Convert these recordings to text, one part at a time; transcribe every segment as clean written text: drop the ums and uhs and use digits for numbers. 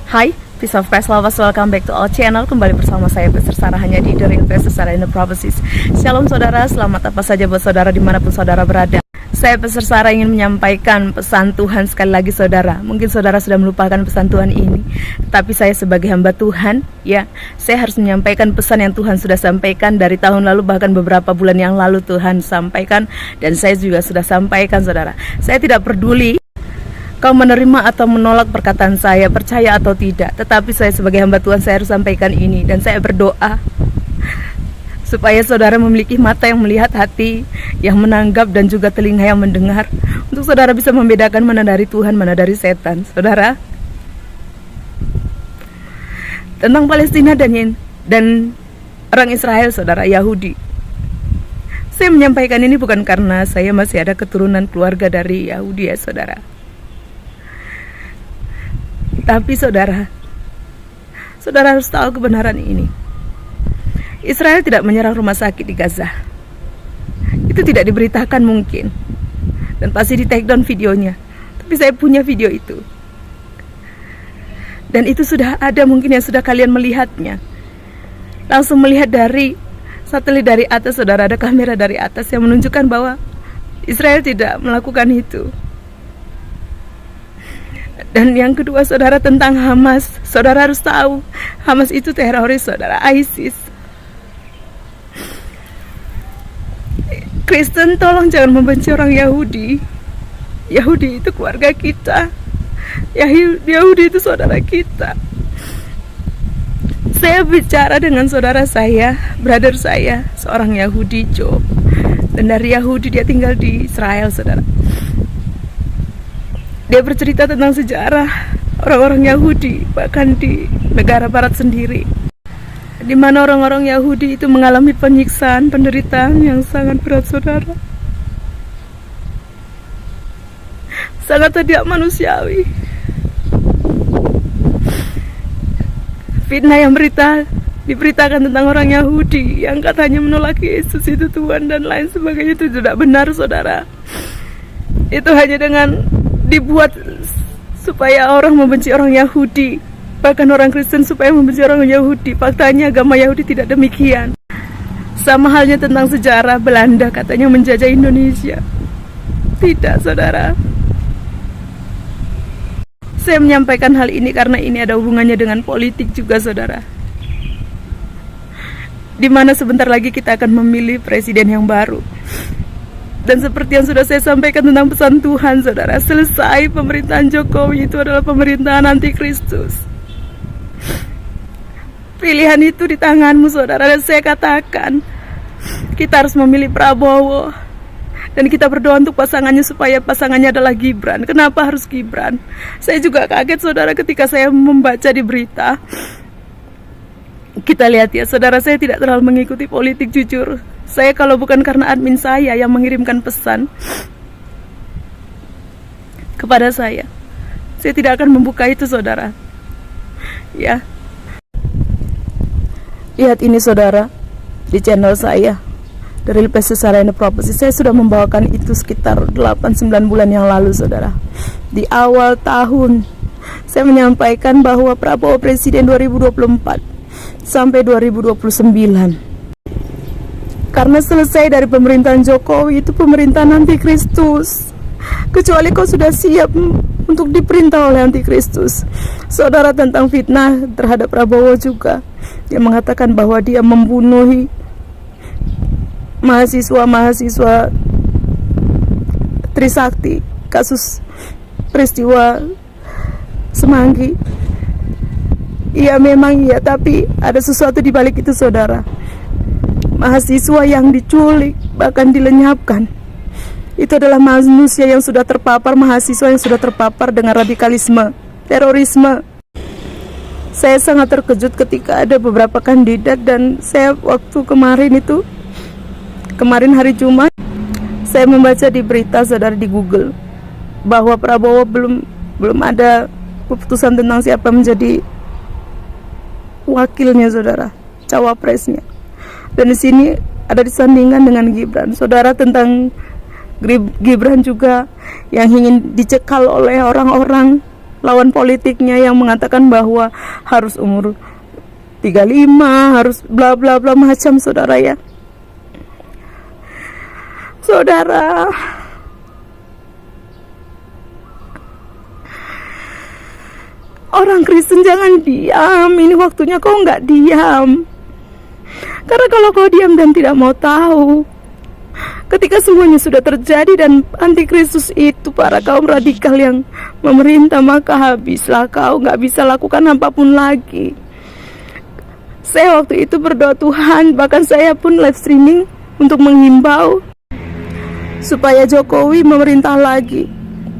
Hai, peace of Christ lovers, welcome back to our channel. Kembali bersama saya Pastor Sarah hanya di The Real Pastor Sarah in the Prophecies. Shalom saudara, selamat apa saja buat saudara dimanapun saudara berada. Saya Pastor Sarah ingin menyampaikan pesan Tuhan sekali lagi saudara. Mungkin saudara sudah melupakan pesan Tuhan ini, tapi saya sebagai hamba Tuhan, ya, saya harus menyampaikan pesan yang Tuhan sudah sampaikan dari tahun lalu, bahkan beberapa bulan yang lalu Tuhan sampaikan, dan saya juga sudah sampaikan saudara. Saya tidak peduli kau menerima atau menolak perkataan saya, percaya atau tidak, tetapi saya sebagai hamba Tuhan, saya harus sampaikan ini. Dan saya berdoa supaya saudara memiliki mata yang melihat, hati yang menanggap, dan juga telinga yang mendengar, untuk saudara bisa membedakan mana dari Tuhan, mana dari setan. Saudara, tentang Palestina dan orang Israel, saudara, Yahudi, saya menyampaikan ini bukan karena saya masih ada keturunan keluarga dari Yahudi, ya saudara. Tapi saudara harus tahu kebenaran ini. Israel tidak menyerang rumah sakit di Gaza. Itu tidak diberitakan mungkin, dan pasti di take down videonya. Tapi saya punya video itu, dan itu sudah ada, mungkin yang sudah kalian melihatnya. Langsung melihat dari satelit dari atas, saudara, ada kamera dari atas yang menunjukkan bahwa Israel tidak melakukan itu. Dan yang kedua saudara, tentang Hamas. Saudara harus tahu, Hamas itu teroris saudara, ISIS. Kristen tolong jangan membenci orang Yahudi. Yahudi itu keluarga kita. Yahudi itu saudara kita. Saya bicara dengan saudara saya, brother saya, seorang Yahudi, Joe. Dan dari Yahudi dia tinggal di Israel saudara. Dia bercerita tentang sejarah orang-orang Yahudi, bahkan di negara barat sendiri, di mana orang-orang Yahudi itu mengalami penyiksaan, penderitaan yang sangat berat saudara. Sangat tidak manusiawi. Fitnah yang diberitakan tentang orang Yahudi yang katanya menolak Yesus itu Tuhan dan lain sebagainya, itu tidak benar saudara. Itu hanya dengan dibuat supaya orang membenci orang Yahudi, bahkan orang Kristen supaya membenci orang Yahudi. Faktanya agama Yahudi tidak demikian. Sama halnya tentang sejarah, Belanda katanya menjajah Indonesia. Tidak saudara. Saya menyampaikan hal ini karena ini ada hubungannya dengan politik juga saudara, dimana sebentar lagi kita akan memilih presiden yang baru. Dan seperti yang sudah saya sampaikan tentang pesan Tuhan saudara, selesai pemerintahan Jokowi itu adalah pemerintahan antikristus. Pilihan itu di tanganmu saudara, dan saya katakan kita harus memilih Prabowo. Dan kita berdoa untuk pasangannya supaya pasangannya adalah Gibran. Kenapa harus Gibran? Saya juga kaget saudara ketika saya membaca di berita. Kita lihat ya saudara, saya tidak terlalu mengikuti politik jujur. Saya kalau bukan karena admin saya yang mengirimkan pesan kepada saya tidak akan membuka itu saudara. Ya, lihat ini saudara, di channel saya The Real Pastor Sarah in the Prophecies, saya sudah membawakan itu sekitar 8-9 bulan yang lalu saudara. Di awal tahun saya menyampaikan bahwa Prabowo Presiden 2024 sampai 2029. Karena selesai dari pemerintahan Jokowi itu pemerintahan antikristus. Kecuali kau sudah siap untuk diperintah oleh antikristus. Saudara, tentang fitnah terhadap Prabowo juga, dia mengatakan bahwa dia membunuhi mahasiswa Trisakti, kasus peristiwa Semanggi. Iya memang iya, tapi ada sesuatu di balik itu saudara. Mahasiswa yang diculik, bahkan dilenyapkan, itu adalah manusia yang sudah terpapar, mahasiswa yang sudah terpapar dengan radikalisme, terorisme. Saya sangat terkejut ketika ada beberapa kandidat, dan saya waktu kemarin hari Jumat, saya membaca di berita saudara di Google bahwa Prabowo belum ada keputusan tentang siapa menjadi wakilnya saudara, cawapresnya. Dan di sini ada disandingkan dengan Gibran. Saudara, tentang Gibran juga yang ingin dicekal oleh orang-orang lawan politiknya yang mengatakan bahwa harus umur 35, harus bla bla bla macam, saudara ya. Saudara, orang Kristen jangan diam. Ini waktunya kau nggak diam. Karena kalau kau diam dan tidak mau tahu, ketika semuanya sudah terjadi dan antikristus itu para kaum radikal yang memerintah, maka habislah kau, nggak bisa lakukan apapun lagi. Saya waktu itu berdoa Tuhan, bahkan saya pun live streaming untuk menghimbau supaya Jokowi memerintah lagi.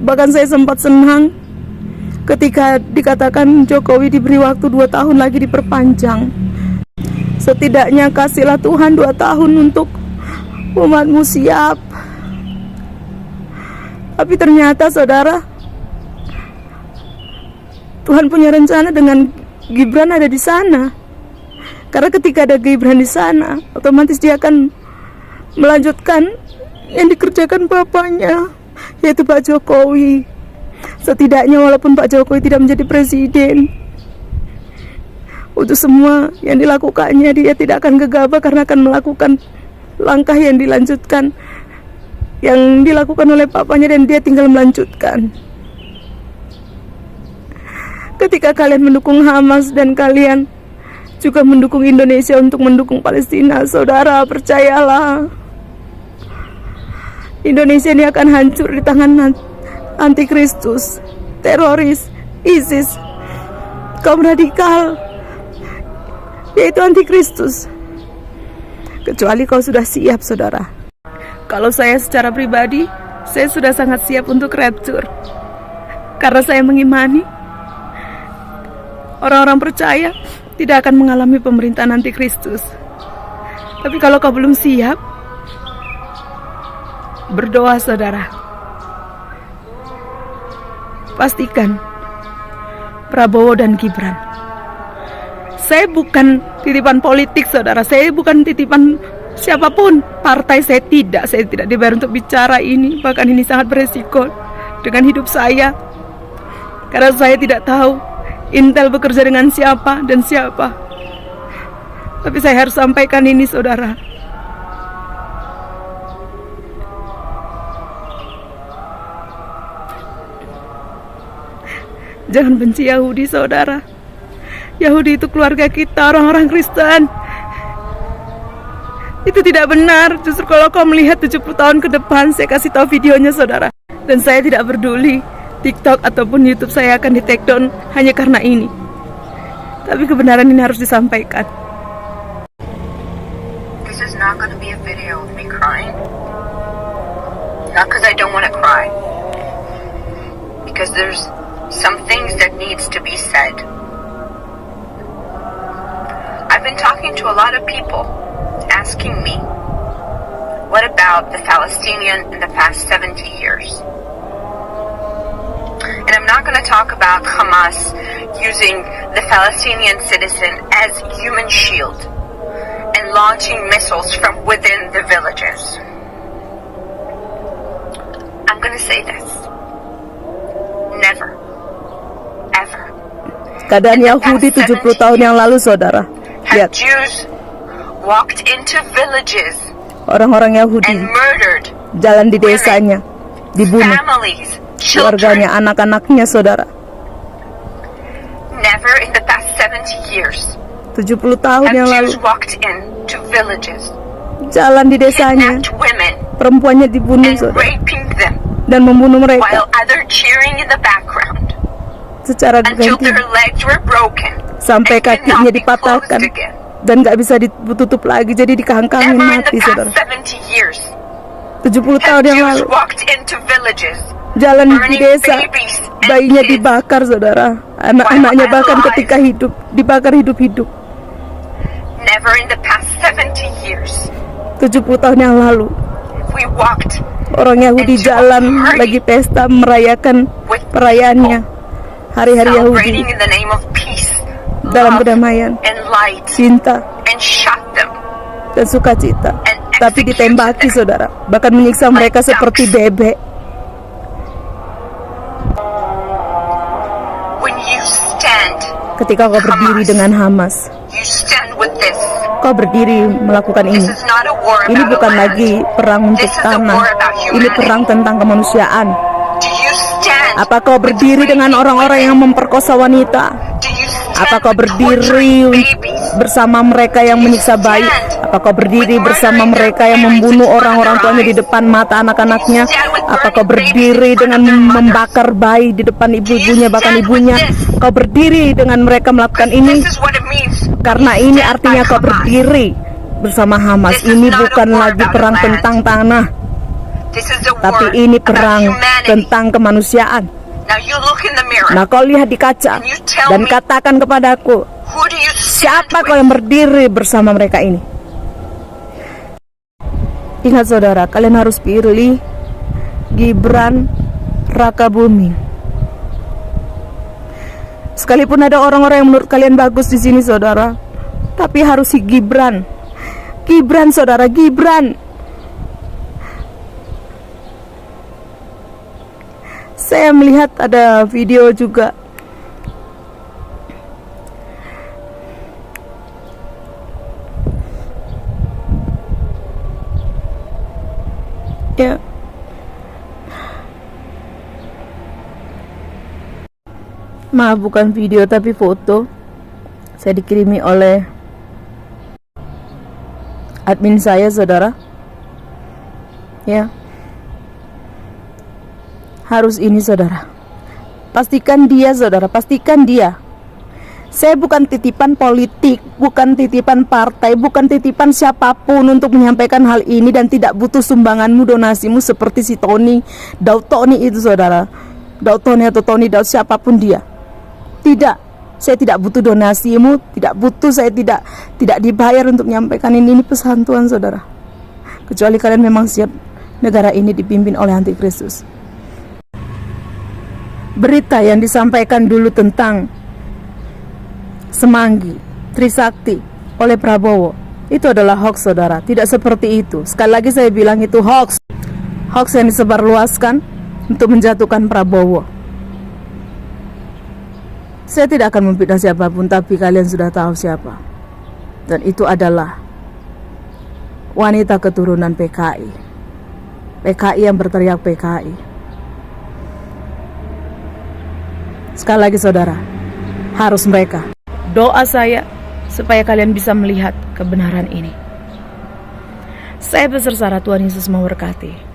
Bahkan saya sempat senang ketika dikatakan Jokowi diberi waktu 2 tahun lagi diperpanjang. Setidaknya kasihlah Tuhan 2 tahun untuk umatmu siap. Tapi ternyata saudara, Tuhan punya rencana dengan Gibran ada di sana. Karena ketika ada Gibran di sana, otomatis dia akan melanjutkan yang dikerjakan bapaknya, yaitu Pak Jokowi. Setidaknya walaupun Pak Jokowi tidak menjadi presiden, untuk semua yang dilakukannya dia tidak akan gegabah karena akan melakukan langkah yang dilanjutkan, yang dilakukan oleh papanya, dan dia tinggal melanjutkan. Ketika kalian mendukung Hamas dan kalian juga mendukung Indonesia untuk mendukung Palestina, saudara, percayalah, Indonesia ini akan hancur di tangan antikristus, teroris, ISIS, kaum radikal, yaitu antikristus. Kecuali kau sudah siap, saudara. Kalau saya secara pribadi, saya sudah sangat siap untuk rapture. Karena saya mengimani orang-orang percaya tidak akan mengalami pemerintahan antikristus. Tapi kalau kau belum siap, berdoa, saudara. Pastikan Prabowo dan Gibran. Saya bukan titipan politik, saudara. Saya bukan titipan siapapun. Partai saya tidak dibayar untuk bicara ini. Bahkan ini sangat beresiko dengan hidup saya. Karena saya tidak tahu Intel bekerja dengan siapa dan siapa. Tapi saya harus sampaikan ini, saudara. Jangan benci Yahudi, saudara. Yahudi itu keluarga kita, orang-orang Kristen. Itu tidak benar. Justru kalau kau melihat 70 tahun ke depan, saya kasih tahu videonya, saudara. Dan saya tidak peduli TikTok ataupun YouTube saya akan di take down hanya karena ini. Tapi kebenaran ini harus disampaikan. This is not going to be a video of me crying. Not because I don't want to cry. Because there's some things that needs to be said. I've been talking to a lot of people asking me, what about the Palestinian in the past 70 years? And I'm not going to talk about Hamas using the Palestinian citizen as human shield and launching missiles from within the villages. I'm going to say this. Never, ever. Keadaan Yahudi 70 tahun yang lalu, saudara. Have Jews walked into villages orang-orang Yahudi and murdered jalan di desanya, dibunuh families, keluarganya, children. anak-anaknya, saudara. Never in the past 70 years 70 tahun have yang lalu Jews walked into villages, jalan di desanya, kidnapped women perempuannya dibunuh, and saudara, raping them dan membunuh mereka while other cheering in the background secara until berganti their legs were broken sampai and could kakinya not be dipatahkan closed again. dan gak bisa ditutup lagi, jadi dikangkangin Never in mati, the saudara. past 70 years 70 tahun have yang Jews lalu walked into villages, jalan di burning desa, babies and bayinya kids. dibakar, saudara, anak-anaknya While bahkan alive. ketika hidup dibakar hidup-hidup. Never in the past 70 years 70 tahun yang lalu we walked orang Yahudi into a jalan party lagi pesta merayakan with perayaannya, hari-hari Yahudi, celebrating in the name of peace, dalam love, kedamaian, and light, cinta, and shot them dan sukacita. and Tapi executed ditembaki, them. saudara, bahkan menyiksa mereka Like seperti ducks. bebek. stand. ketika kau berdiri dengan Hamas, You stand with this. kau berdiri melakukan This ini. is not a war Ini about bukan a land. lagi perang untuk This is a tanah. war about Ini humanity. perang tentang kemanusiaan. Do you stand? Apa kau berdiri dengan orang-orang yang memperkosa wanita? Do you stand Apa kau with berdiri torturing babies? bersama mereka yang menyiksa bayi? Apa kau berdiri bersama mereka yang membunuh orang-orang tuanya di depan mata anak-anaknya? Apa kau berdiri dengan membakar bayi di depan ibu-ibunya, bahkan ibunya? Kau berdiri dengan mereka melakukan ini? This is what it means. Karena ini artinya kau berdiri bersama Hamas. Ini bukan lagi perang tentang tanah, This is a war tapi ini about perang humanity. tentang kemanusiaan. Now you look in the mirror. Nah, kau lihat di kaca dan katakan kepadaku, Who do you stand siapa kau with? yang berdiri bersama mereka ini? Ingat saudara, kalian harus pilih Gibran Rakabuming. Sekalipun ada orang-orang yang menurut kalian bagus di sini saudara, tapi harus si Gibran. Gibran saudara, Gibran. Saya melihat ada video juga. Ya. Maaf, bukan video tapi foto. Saya dikirimi oleh admin saya saudara. Ya. Harus ini saudara. Pastikan dia saudara, pastikan dia. Saya bukan titipan politik, bukan titipan partai, bukan titipan siapapun untuk menyampaikan hal ini, dan tidak butuh sumbanganmu, donasimu seperti si Tony, Daud Tony itu saudara. Daud Tony atau Tony Daud, siapapun dia. Tidak, saya tidak butuh donasimu, tidak butuh, saya tidak dibayar untuk menyampaikan ini pesan Tuhan saudara. Kecuali kalian memang siap negara ini dipimpin oleh Antikristus. Berita yang disampaikan dulu tentang Semanggi, Trisakti oleh Prabowo itu adalah hoax saudara. Tidak seperti itu. Sekali lagi saya bilang itu hoax. Hoax yang disebarluaskan untuk menjatuhkan Prabowo. Saya tidak akan memfitnah siapapun, tapi kalian sudah tahu siapa. Dan itu adalah wanita keturunan PKI. PKI yang berteriak PKI. Sekali lagi saudara, harus mereka. Doa saya supaya kalian bisa melihat kebenaran ini. Saya berserah, Tuhan Yesus memberkati.